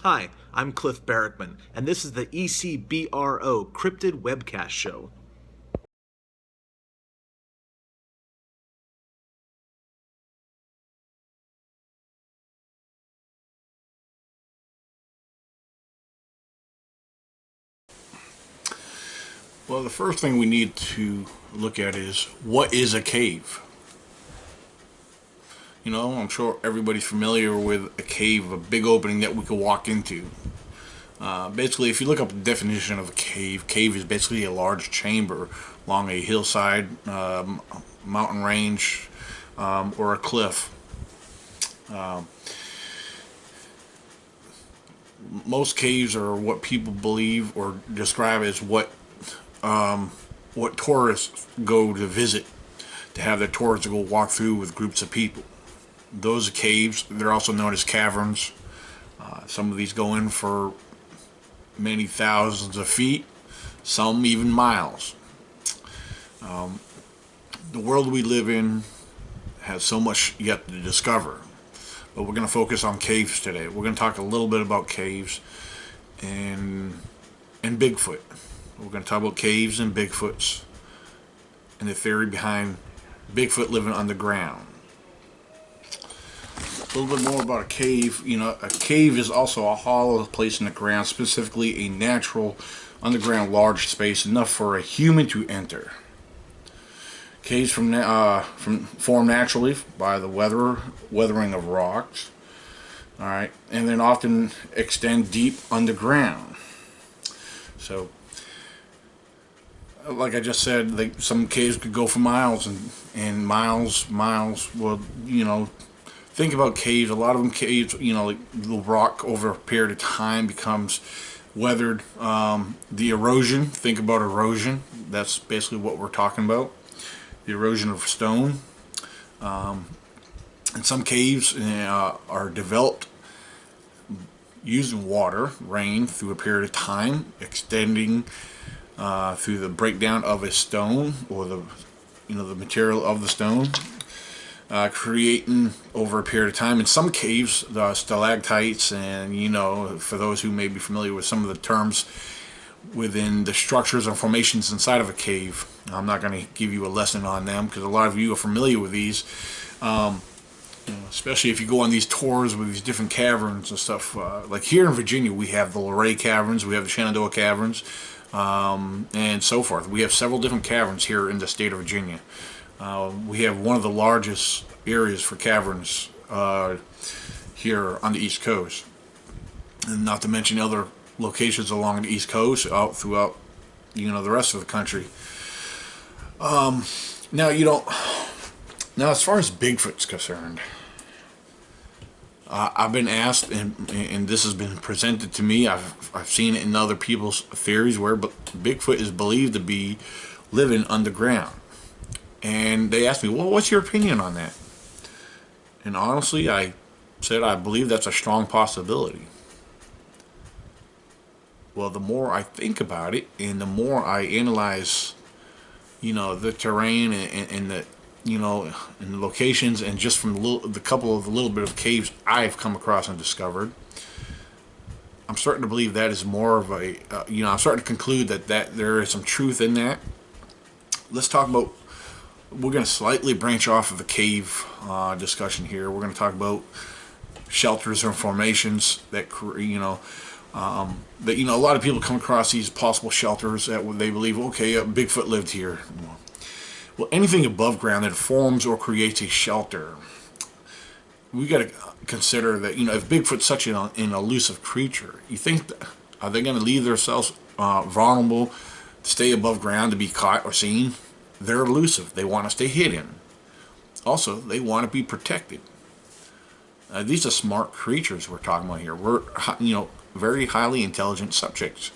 Hi, I'm Cliff Barrickman, and this is the ECBRO Cryptid Webcast Show. Well, the first thing we need to look at is, what is a cave? You know, I'm sure everybody's familiar with a cave, a big opening that we could walk into. Basically, if you look up the definition of a cave is basically a large chamber along a hillside, mountain range, or a cliff. Most caves are what people believe or describe as what tourists go to visit, to have their tours to go walk through with groups of people. Those caves, they're also known as caverns. Some of these go in for many thousands of feet, some even miles. The world we live in has so much yet to discover, but we're going to focus on caves today. We're going to talk a little bit about caves and Bigfoot. We're going to talk about caves and Bigfoots and the theory behind Bigfoot living underground. A little bit more about a cave. You know, a cave is also a hollow place in the ground, specifically a natural underground large space enough for a human to enter. Caves form naturally by the weathering of rocks. All right, and then often extend deep underground. So, like I just said, some caves could go for miles and miles. Well, you know, think about caves. A lot of them caves, you know, like the rock over a period of time becomes weathered. The erosion. Think about erosion. That's basically what we're talking about. The erosion of stone. And some caves are developed using water, rain, through a period of time, extending through the breakdown of a stone or the material of the stone, creating over a period of time. In some caves, the stalactites, and for those who may be familiar with some of the terms within the structures and formations inside of a cave, I'm not going to give you a lesson on them because a lot of you are familiar with these. Especially if you go on these tours with these different caverns and stuff. Like here in Virginia, we have the Luray Caverns, we have the Shenandoah Caverns, and so forth. We have several different caverns here in the state of Virginia. We have one of the largest areas for caverns here on the East Coast, and not to mention other locations along the East Coast, out throughout the rest of the country. Now, as far as Bigfoot's concerned, I've been asked, and this has been presented to me. I've seen it in other people's theories where Bigfoot is believed to be living underground, and they asked me, "Well, what's your opinion on that?" And honestly, I said I believe that's a strong possibility. Well, the more I think about it, and the more I analyze, the terrain and the and the locations, and just from the couple of the little bit of caves I've come across and discovered, I'm starting to believe that is more of a, I'm starting to conclude that there is some truth in that. Let's talk about, we're going to slightly branch off of the cave discussion here. We're going to talk about shelters or formations that, that, a lot of people come across these possible shelters that they believe, okay, Bigfoot lived here. Well, anything above ground that forms or creates a shelter, we got to consider that, if Bigfoot's such an elusive creature, you think, are they going to leave themselves vulnerable to stay above ground to be caught or seen? They're elusive. They want to stay hidden. Also, they want to be protected. These are smart creatures we're talking about here. We're, very highly intelligent subjects.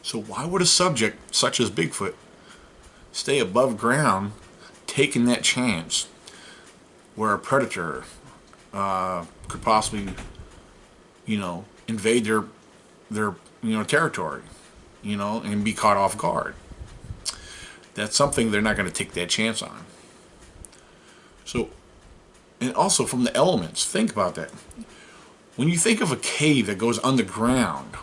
So why would a subject such as Bigfoot stay above ground, taking that chance where a predator could possibly, invade their territory, and be caught off guard? That's something they're not going to take that chance on. So, and also from the elements, think about that. When you think of a cave that goes underground,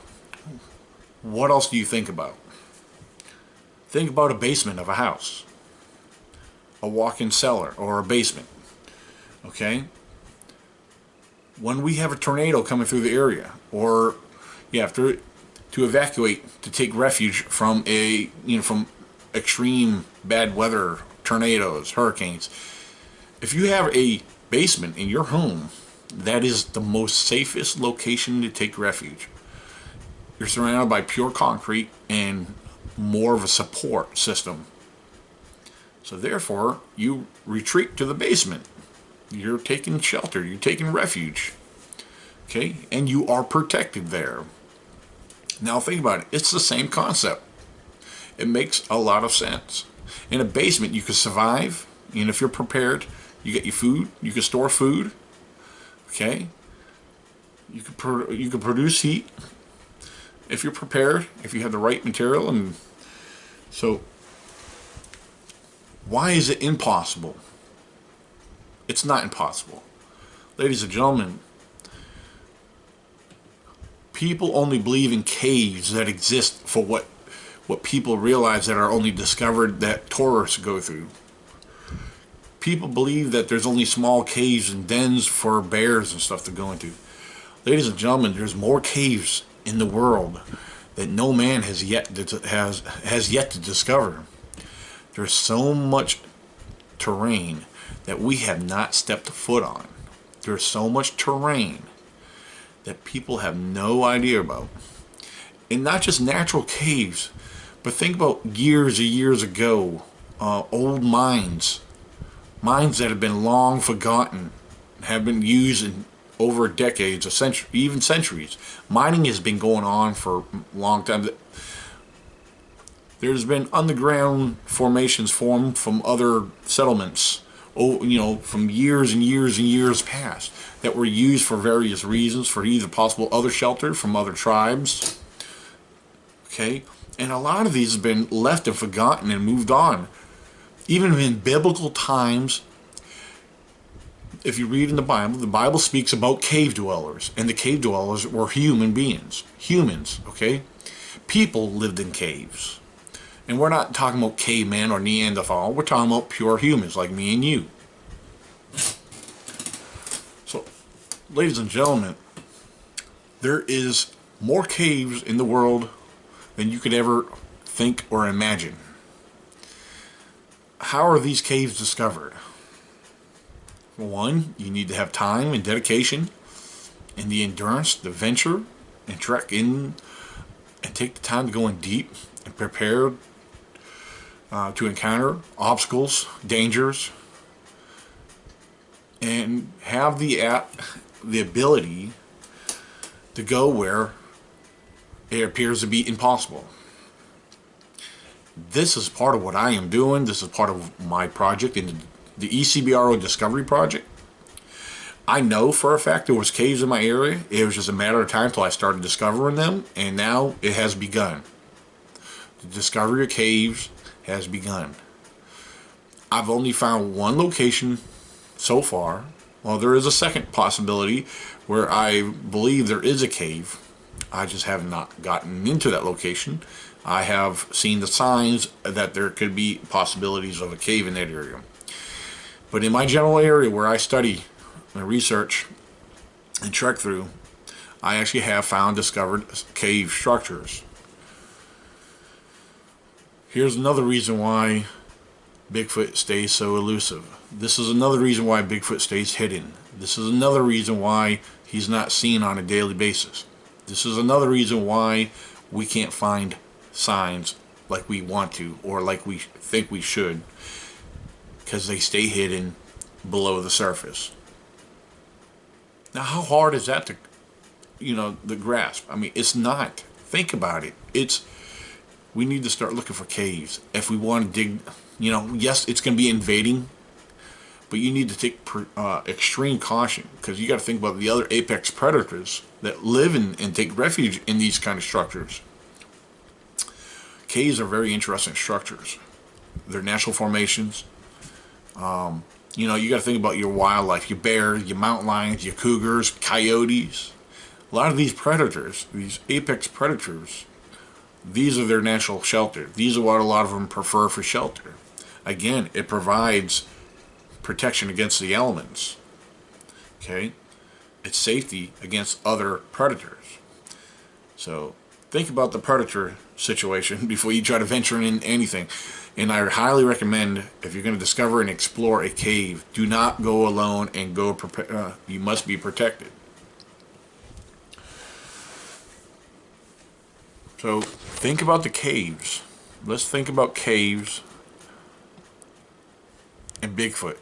what else do you think about? Think about a basement of a house, a walk-in cellar, or a basement. Okay? When we have a tornado coming through the area, or you have to evacuate, to take refuge from from extreme bad weather, tornadoes, hurricanes. If you have a basement in your home, that is the most safest location to take refuge. You're surrounded by pure concrete and more of a support system. So therefore, you retreat to the basement. You're taking shelter, you're taking refuge. Okay? And you are protected there. Now think about it. It's the same concept. It makes a lot of sense. In a basement, you can survive. And if you're prepared, you get your food. You can store food. Okay? You can produce heat. If you're prepared, if you have the right material. And so, why is it impossible? It's not impossible. Ladies and gentlemen, people only believe in caves that exist for what people realize that are only discovered, that tourists go through. People believe that there's only small caves and dens for bears and stuff to go into. Ladies and gentlemen, there's more caves in the world that no man has yet to discover. There's so much terrain that we have not stepped a foot on. There's so much terrain that people have no idea about. And not just natural caves, but think about years and years ago, old mines that have been long forgotten, have been used in over decades, a century, even centuries. Mining has been going on for a long time. There's been underground formations formed from other settlements, from years and years and years past, that were used for various reasons, for either possible other shelter from other tribes. Okay? And a lot of these have been left and forgotten and moved on. Even in biblical times, if you read in the Bible speaks about cave dwellers, and the cave dwellers were human beings. Humans, okay? People lived in caves. And we're not talking about caveman or Neanderthal, we're talking about pure humans like me and you. So, ladies and gentlemen, there is more caves in the world than you could ever think or imagine. How are these caves discovered? For one, you need to have time and dedication and the endurance to venture and trek in and take the time to go in deep and prepare to encounter obstacles, dangers, and have the ability to go where it appears to be impossible. This is part of what I am doing. This is part of my project in the ECBRO Discovery Project. I know for a fact there was caves in my area. It was just a matter of time till I started discovering them, and now it has begun. The discovery of caves has begun. I've only found one location so far. Well, there is a second possibility where I believe there is a cave. I just have not gotten into that location. I have seen the signs that there could be possibilities of a cave in that area. But in my general area where I study and research and trek through, I actually have discovered cave structures. Here's another reason why Bigfoot stays so elusive. This is another reason why Bigfoot stays hidden. This is another reason why he's not seen on a daily basis. This is another reason why we can't find signs like we want to or like we think we should, because they stay hidden below the surface. Now, how hard is that to grasp? I mean, it's not. Think about it. We need to start looking for caves. If we want to dig, yes, it's going to be invading, but you need to take extreme caution, because you got to think about the other apex predators that live and take refuge in these kind of structures. Caves are very interesting structures. They're natural formations. You got to think about your wildlife, your bears, your mountain lions, your cougars, coyotes. A lot of these predators, these apex predators, these are their natural shelter. These are what a lot of them prefer for shelter. Again, it provides protection against the elements. Okay? It's safety against other predators. So think about the predator situation before you try to venture in anything. And I highly recommend, if you're going to discover and explore a cave, do not go alone and go you must be protected. So think about the caves. Let's think about caves and Bigfoot.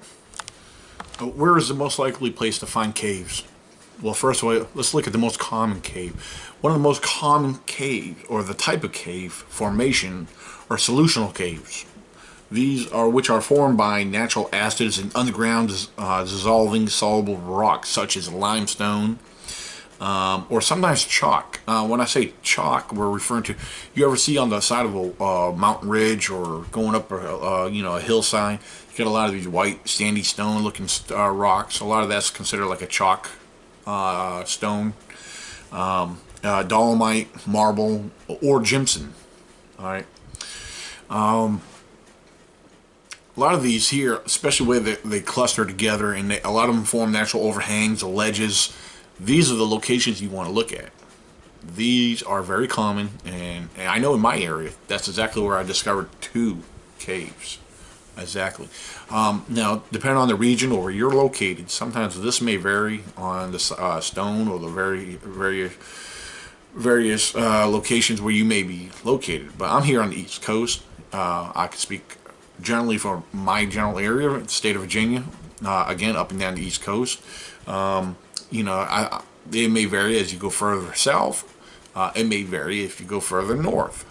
Where is the most likely place to find caves? Well, first of all, let's look at the most common cave. One of the most common caves, or the type of cave formation, are solutional caves. These are which are formed by natural acids and underground dissolving soluble rocks, such as limestone, or sometimes chalk. When I say chalk, we're referring to, you ever see on the side of a mountain ridge or going up a hillside, you get a lot of these white sandy stone looking rocks. A lot of that's considered like a chalk stone. Dolomite, marble, or gypsum. All right. A lot of these here, especially where they cluster together, and a lot of them form natural overhangs or ledges. These are the locations you want to look at. These are very common, and I know in my area, that's exactly where I discovered 2 caves. Exactly. Now, depending on the region or where you're located, sometimes this may vary on the stone or the various locations where you may be located. But I'm here on the East Coast. I can speak generally for my general area, the state of Virginia. Again, up and down the East Coast. It may vary as you go further south. It may vary if you go further north,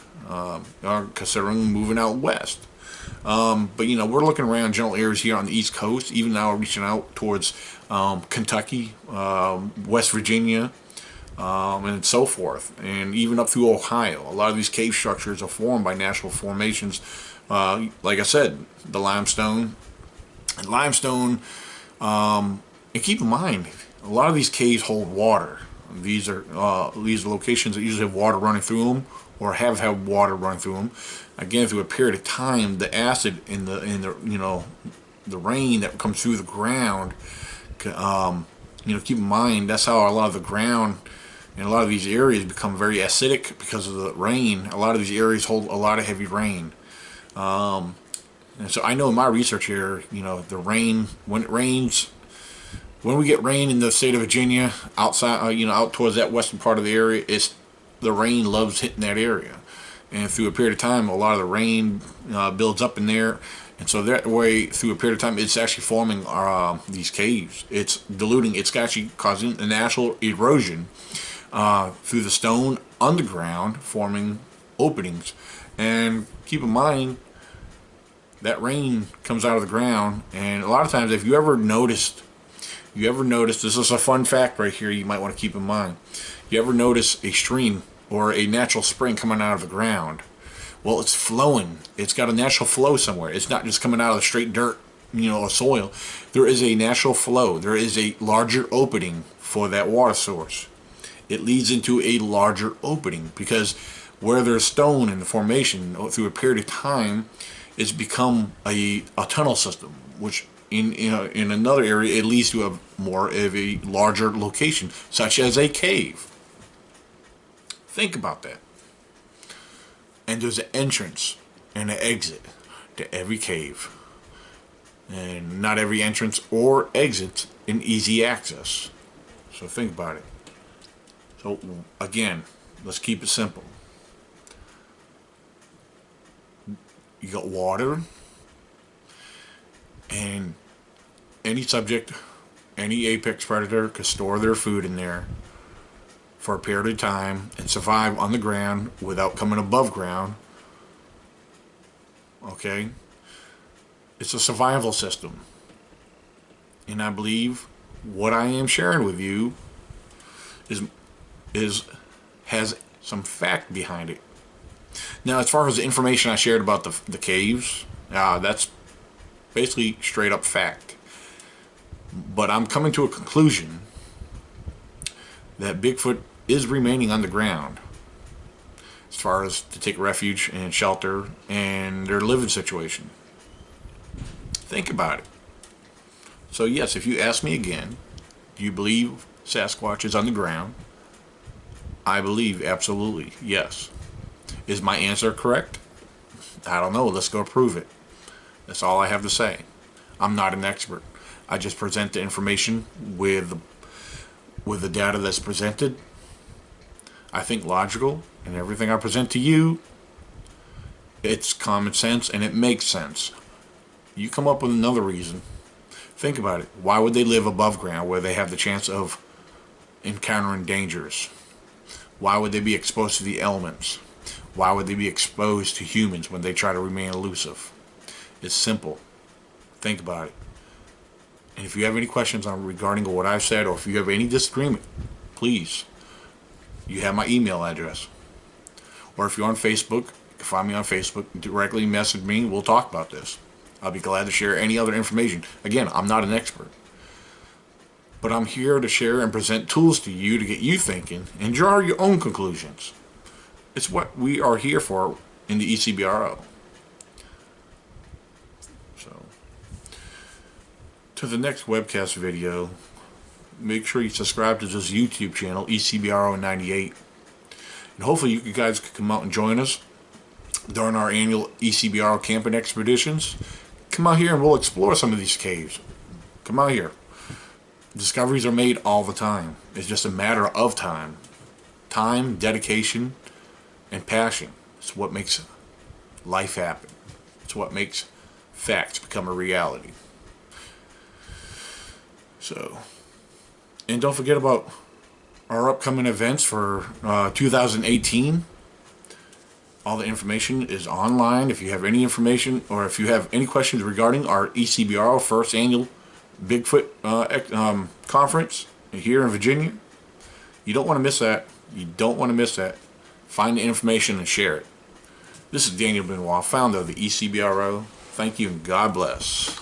considering moving out west. But we're looking around general areas here on the East Coast, even now reaching out towards Kentucky, West Virginia, and so forth, and even up through Ohio. A lot of these cave structures are formed by natural formations, like I said, the limestone. And limestone, and keep in mind, a lot of these caves hold water. These are locations that usually have water running through them, or have had water running through them. Again, through a period of time, the acid in the rain that comes through the ground. Keep in mind, that's how a lot of the ground in a lot of these areas become very acidic because of the rain. A lot of these areas hold a lot of heavy rain. And so I know in my research here, the rain, when it rains, when we get rain in the state of Virginia, outside, out towards that western part of the area, the rain loves hitting that area. And through a period of time, a lot of the rain builds up in there. And so that way, through a period of time, it's actually forming these caves. It's diluting. It's actually causing a natural erosion through the stone underground, forming openings. And keep in mind, that rain comes out of the ground. And a lot of times, if you ever noticed, this is a fun fact right here you might want to keep in mind. You ever notice a stream or a natural spring coming out of the ground? Well, it's flowing. It's got a natural flow somewhere. It's not just coming out of the straight dirt, or soil. There is a natural flow. There is a larger opening for that water source. It leads into a larger opening because where there's stone in the formation through a period of time, it's become a tunnel system, which in another area it leads to a more of a larger location, such as a cave. Think about that. And there's an entrance and an exit to every cave. And not every entrance or exit in easy access. So think about it. So again, let's keep it simple. You got water, and any subject, any apex predator could store their food in there for a period of time and survive on the ground without coming above ground. Okay? It's a survival system. And I believe what I am sharing with you has some fact behind it. Now, as far as the information I shared about the caves, that's basically straight up fact. But I'm coming to a conclusion that Bigfoot is remaining underground as far as to take refuge and shelter and their living situation. Think about it. So yes, if you ask me again, do you believe Sasquatch is underground? I believe absolutely, yes. Is my answer correct? I don't know. Let's go prove it. That's all I have to say. I'm not an expert. I just present the information with the data that's presented. I think logical, and everything I present to you, it's common sense and it makes sense. You come up with another reason. Think about it. Why would they live above ground where they have the chance of encountering dangers? Why would they be exposed to the elements? Why would they be exposed to humans when they try to remain elusive? It's simple. Think about it. And if you have any questions regarding what I've said, or if you have any disagreement, please, you have my email address. Or if you're on Facebook, you can find me on Facebook, directly message me, we'll talk about this. I'll be glad to share any other information. Again, I'm not an expert, but I'm here to share and present tools to you to get you thinking and draw your own conclusions. It's what we are here for in the ECBRO. So, to the next webcast video, make sure you subscribe to this YouTube channel, ECBRO98. And hopefully you guys can come out and join us during our annual ECBRO camping expeditions. Come out here and we'll explore some of these caves. Come out here. Discoveries are made all the time. It's just a matter of time. Time, dedication, and passion. It's what makes life happen. It's what makes facts become a reality. So, and don't forget about our upcoming events for 2018. All the information is online. If you have any information or if you have any questions regarding our ECBRO first annual Bigfoot conference here in Virginia, you don't want to miss that. You don't want to miss that. Find the information and share it. This is Daniel Benoit, founder of the ECBRO. Thank you and God bless.